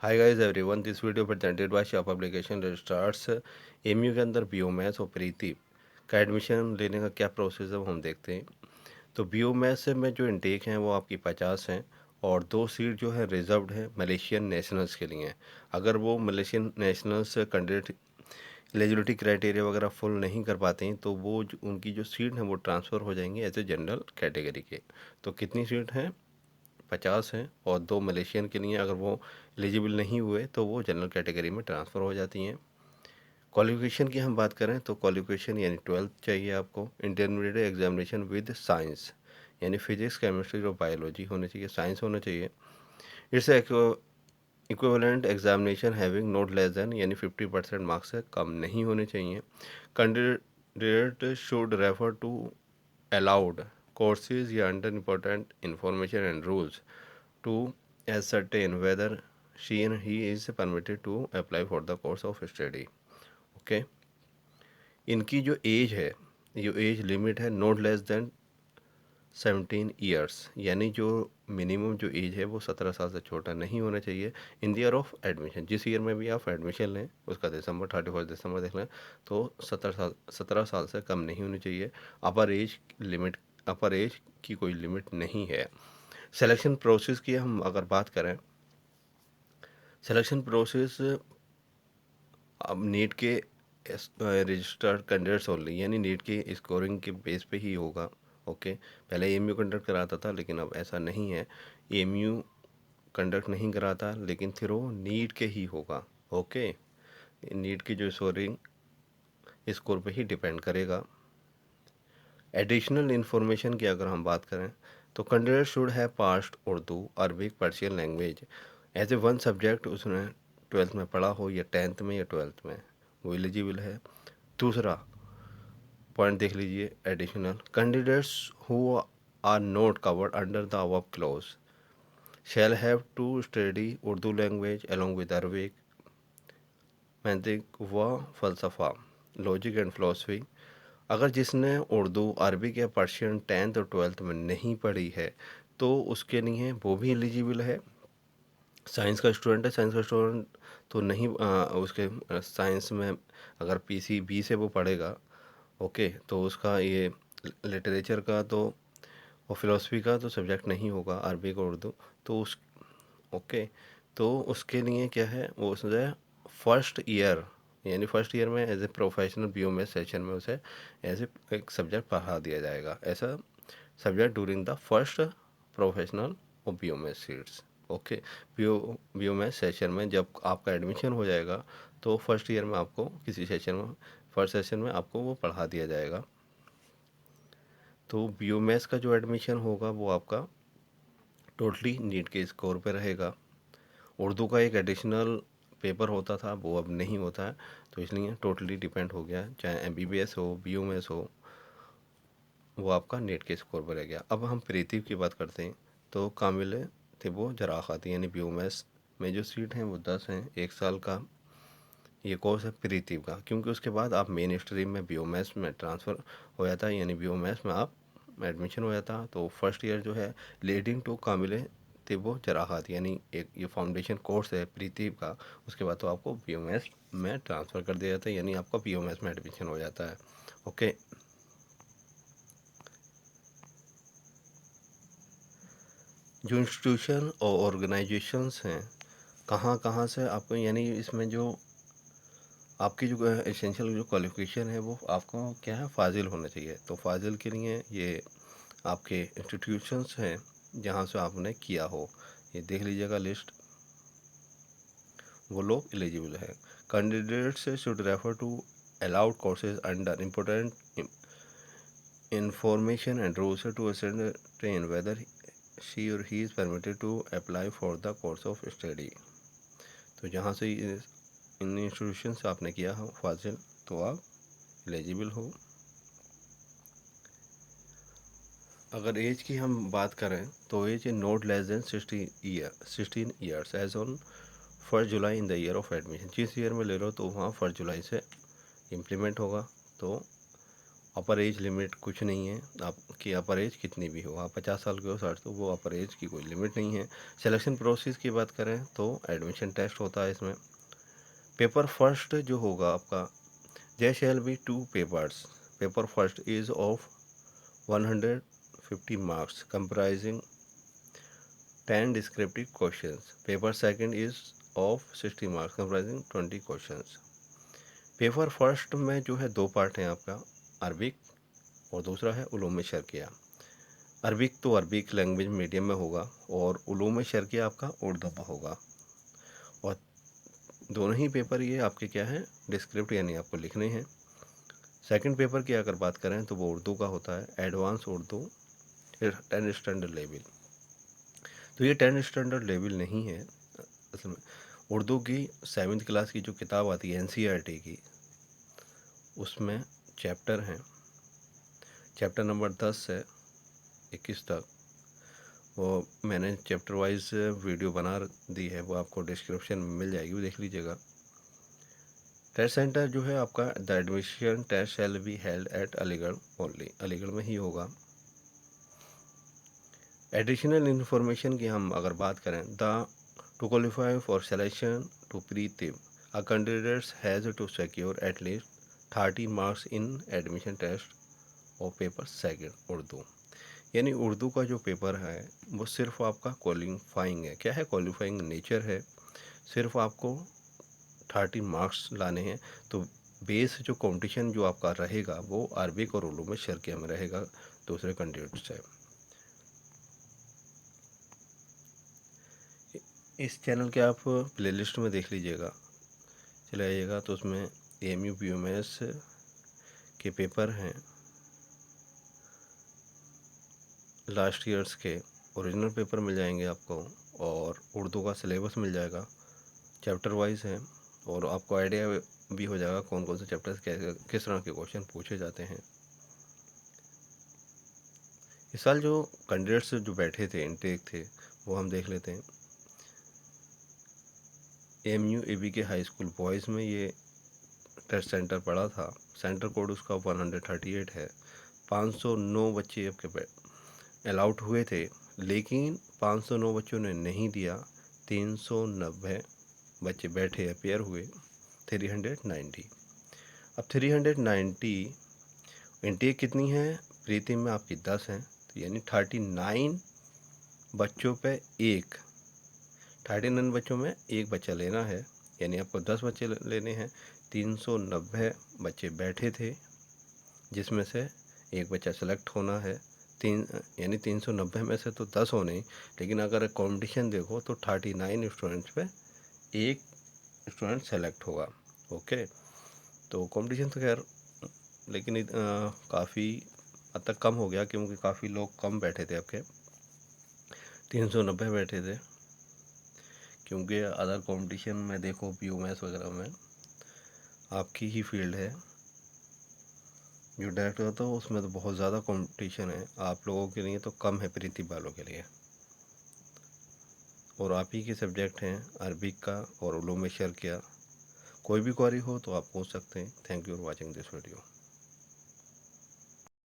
Hi guys everyone, this video presented by shop application registrars. MU के अंदर बीओमैथ्स और प्रीति का एडमिशन लेने का क्या प्रोसेस है वो हम देखते हैं। तो बीओमैथ्स में जो इनटेक हैं वो आपकी 50 हैं और 2 सीट जो है रिजर्व्ड है मलेशियन नेशनल्स के लिए। अगर वो Malaysian nationals candidate eligibility criteria वगैरह फुल नहीं कर पाते हैं तो उनकी जो सीट हैं वो ट्रांसफ़र हो जाएंगी एज ए जनरल कैटेगरी के। तो कितनी सीट हैं? 50 हैं और 2 मलेशियन के लिए। अगर वो एलिजिबल नहीं हुए तो वो जनरल कैटेगरी में ट्रांसफ़र हो जाती हैं। क्वालिफिकेशन की हम बात करें तो क्वालिफिकेशन यानी 12th चाहिए आपको। इंटरमीडिएट एग्जामिनेशन विद साइंस यानी फिजिक्स केमिस्ट्री और बायोलॉजी होनी चाहिए, साइंस होना चाहिए। It's equivalent examination having not less than यानी 50% मार्क्स से कम नहीं होने चाहिए। Candidate should refer to allowed courses या under important information and rules to ascertain whether she and he is permitted to apply for the course of study. Okay, इनकी जो as है, जो एज लिमिट है नॉट लेस देन 17 ईयर्स, यानी जो minimum जो as है वो 17 साल से छोटा नहीं होना चाहिए इन द ईयर ऑफ एडमिशन। जिस ईयर में भी आप एडमिशन लें उसका दिसंबर 31 दिसंबर देख लें तो 17 साल से कम नहीं होनी चाहिए। अपर एज की कोई लिमिट नहीं है। सिलेक्शन प्रोसेस की हम अगर बात करें, सिलेक्शन प्रोसेस अब नीट के रजिस्टर्ड कैंडिडेट्स ओनली यानी नीट की स्कोरिंग के बेस पे ही होगा। ओके, पहले एमयू कंडक्ट कराता था लेकिन अब ऐसा नहीं है। एमयू कंडक्ट नहीं कराता लेकिन थ्रू नीट के ही होगा। ओके, नीट की जो स्कोरिंग स्कोर पे ही डिपेंड करेगा। एडिशनल इन्फॉर्मेशन की अगर हम बात करें तो candidate should have passed Urdu Arabic Persian language as a one subject. उसने 12th में पढ़ा हो या 10th में या 12th में, वो एलिजिबल है। दूसरा पॉइंट देख लीजिए additional, candidates who are not covered under the above clause shall have to study Urdu language along with Arabic मैंतिक व फ़लसफ़ा लॉजिक एंड फ़िलासफ़ी। अगर जिसने उर्दू अरबिक या पर्शियन 10th और 12th में नहीं पढ़ी है तो उसके लिए वो भी एलिजिबल है। साइंस का स्टूडेंट है, साइंस का स्टूडेंट तो नहीं उसके साइंस में अगर PCB से वो पढ़ेगा, ओके, तो उसका ये लिटरेचर का तो और फिलोसफी का तो सब्जेक्ट नहीं होगा, अरबिक और उर्दू। तो उस ओके, तो उसके लिए क्या है, वो उसे फर्स्ट ईयर यानी फर्स्ट ईयर में एज ए प्रोफेशनल बीओएमएस सेशन में उसे एज ए एक सब्जेक्ट पढ़ा दिया जाएगा, ऐसा subject during the first professional और बीओएमएस सीट्स। ओके, बीओएमएस सेशन में जब आपका एडमिशन हो जाएगा तो फर्स्ट ईयर में आपको किसी सेशन में, फर्स्ट सेशन में आपको वो पढ़ा दिया जाएगा। तो बीओएमएस का जो एडमिशन होगा वो आपका टोटली नीट के स्कोर पे रहेगा। उर्दू का एक एडिशनल पेपर होता था वो अब नहीं होता है, तो इसलिए टोटली डिपेंड हो गया, चाहे MBBS हो BOMS हो, वो आपका नेट के स्कोर पर रह गया। अब हम प्रीति की बात करते हैं तो कामिल थे वो जराख आती यानी BOMS में जो सीट हैं वो 10 हैं। 1 साल का ये कोर्स है प्रीति का, क्योंकि उसके बाद आप मेन स्ट्रीम में BOMS में ट्रांसफ़र हो जाता है यानी BOMS में आप एडमिशन हो जाता। तो फर्स्ट ईयर जो है लीडिंग टू कामिल तिब्बो जराहत यानी एक ये फाउंडेशन कोर्स है प्रीति का। उसके बाद तो आपको BOMS में ट्रांसफ़र कर दिया जाता है यानी आपका BOMS में एडमिशन हो जाता है। ओके, जो इंस्टीट्यूशन और ऑर्गेनाइजेशंस हैं कहाँ कहाँ से आपको, यानी इसमें जो आपकी जो एसेंशियल जो क्वालिफिकेशन है वो आपको क्या है, फाजिल होना चाहिए। तो फाजिल के लिए ये आपके इंस्टीट्यूशंस हैं जहाँ से आपने किया हो, ये देख लीजिएगा लिस्ट, वो लोग एलिजिबल है। Candidates should refer to allowed courses under important information and rules to ascertain whether she or he is permitted to apply for the course of study। तो जहाँ से इन इंस्टीट्यूशन से आपने किया हो फाजिल तो आप एलिजिबल हो। अगर एज की हम बात करें तो age is not less than 16 years age on 1 जुलाई in the year of admission. जिस ईयर में ले लो तो वहाँ 1 जुलाई से इम्प्लीमेंट होगा। तो अपर एज लिमिट कुछ नहीं है, आपकी अपर एज कितनी भी हो, आप 50 साल के हो 60, तो वो अपर एज की कोई लिमिट नहीं है। सिलेक्शन प्रोसेस की बात करें तो एडमिशन टेस्ट होता है इसमें। पेपर फर्स्ट जो होगा आपका, there shall be 2 papers. Paper first is of 150 marks comprising 10 descriptive questions. Paper second is of 60 marks comprising 20 questions. Paper first में जो है 2 पार्ट हैं आपका, अरबिक और दूसरा है उलूम शर्किया। अरबिक तो अरबिक लैंग्वेज मीडियम में होगा और उलूम शर्किया आपका उर्दू में होगा। और दोनों ही पेपर ये आपके क्या है, डिस्क्रिप्ट यानी आपको लिखने हैं। सेकंड पेपर की अगर बात करें तो वो उर्दू का होता है, एडवांस उर्दू 10 स्टैंडर्ड लेवल। तो ये 10 स्टैंडर्ड लेवल नहीं है असल में। उर्दू की 7th क्लास की जो किताब आती है एनसीईआरटी की, उसमें चैप्टर हैं, चैप्टर नंबर 10 से 21 तक। वो मैंने चैप्टर वाइज वीडियो बना दी है, वो आपको डिस्क्रिप्शन में मिल जाएगी, वो देख लीजिएगा। टेस्ट सेंटर जो है आपका, the admission test shall be held at Aligarh only, Aligarh में ही होगा। एडिशनल इन्फॉर्मेशन की हम अगर बात करें, the to qualify for selection to प्रीतिम a candidates has to secure at least 30 marks in admission test और पेपर सेकंड उर्दू। यानी उर्दू का जो पेपर है वो सिर्फ आपका क्वालिफाइंग है। क्या है? क्वालिफाइंग नेचर है। सिर्फ आपको 30 मार्क्स लाने हैं। तो बेस जो कंपटीशन जो आपका रहेगा वो अरबिक और उर्दू में शर्किया में रहेगा दूसरे कैंडिडेट से। इस चैनल के आप प्लेलिस्ट में देख लीजिएगा, चले आइएगा तो उसमें एएमयू बीओएमएस के पेपर हैं, लास्ट ईयर्स के ओरिजिनल पेपर मिल जाएंगे आपको, और उर्दू का सिलेबस मिल जाएगा, चैप्टर वाइज है, और आपको आइडिया भी हो जाएगा कौन कौन से चैप्टर्स किस तरह के क्वेश्चन पूछे जाते हैं। इस साल जो कैंडिडेट्स जो बैठे थे, इनटेक थे, वो हम देख लेते हैं। एएमयू एबी के हाई स्कूल बॉयज़ में ये टेस्ट सेंटर पड़ा था। सेंटर कोड उसका 138 है। 509 बच्चे आपके अलाउट हुए थे, लेकिन 509 बच्चों ने नहीं दिया। 390 बच्चे बैठे अपेयर हुए, 390। अब 390 इनटेक कितनी है? प्रीति में आपकी 10 है, तो यानी 39 बच्चों पे 39 बच्चों में एक बच्चा लेना है, यानी आपको 10 बच्चे लेने हैं। 390 बच्चे बैठे थे, जिसमें से एक बच्चा सेलेक्ट होना है। यानी 390 में से तो 10 होने, लेकिन अगर कंपटीशन देखो तो 39 स्टूडेंट्स पे एक स्टूडेंट सेलेक्ट होगा। ओके, तो कंपटीशन तो खैर लेकिन काफ़ी हद तक कम हो गया, क्योंकि काफ़ी लोग कम बैठे थे आपके, 390 बैठे थे। क्योंकि अदर कंपटीशन में देखो, बीओएमएस वगैरह में आपकी ही फील्ड है जो डायरेक्ट होता है, उसमें तो बहुत ज़्यादा कंपटीशन है। आप लोगों के लिए तो कम है, प्रीति वालों के लिए। और आप ही के सब्जेक्ट हैं अरबिक का और उलूम शर्किया। कोई भी क्वेरी हो तो आप पूछ सकते हैं। Thank you for watching this video.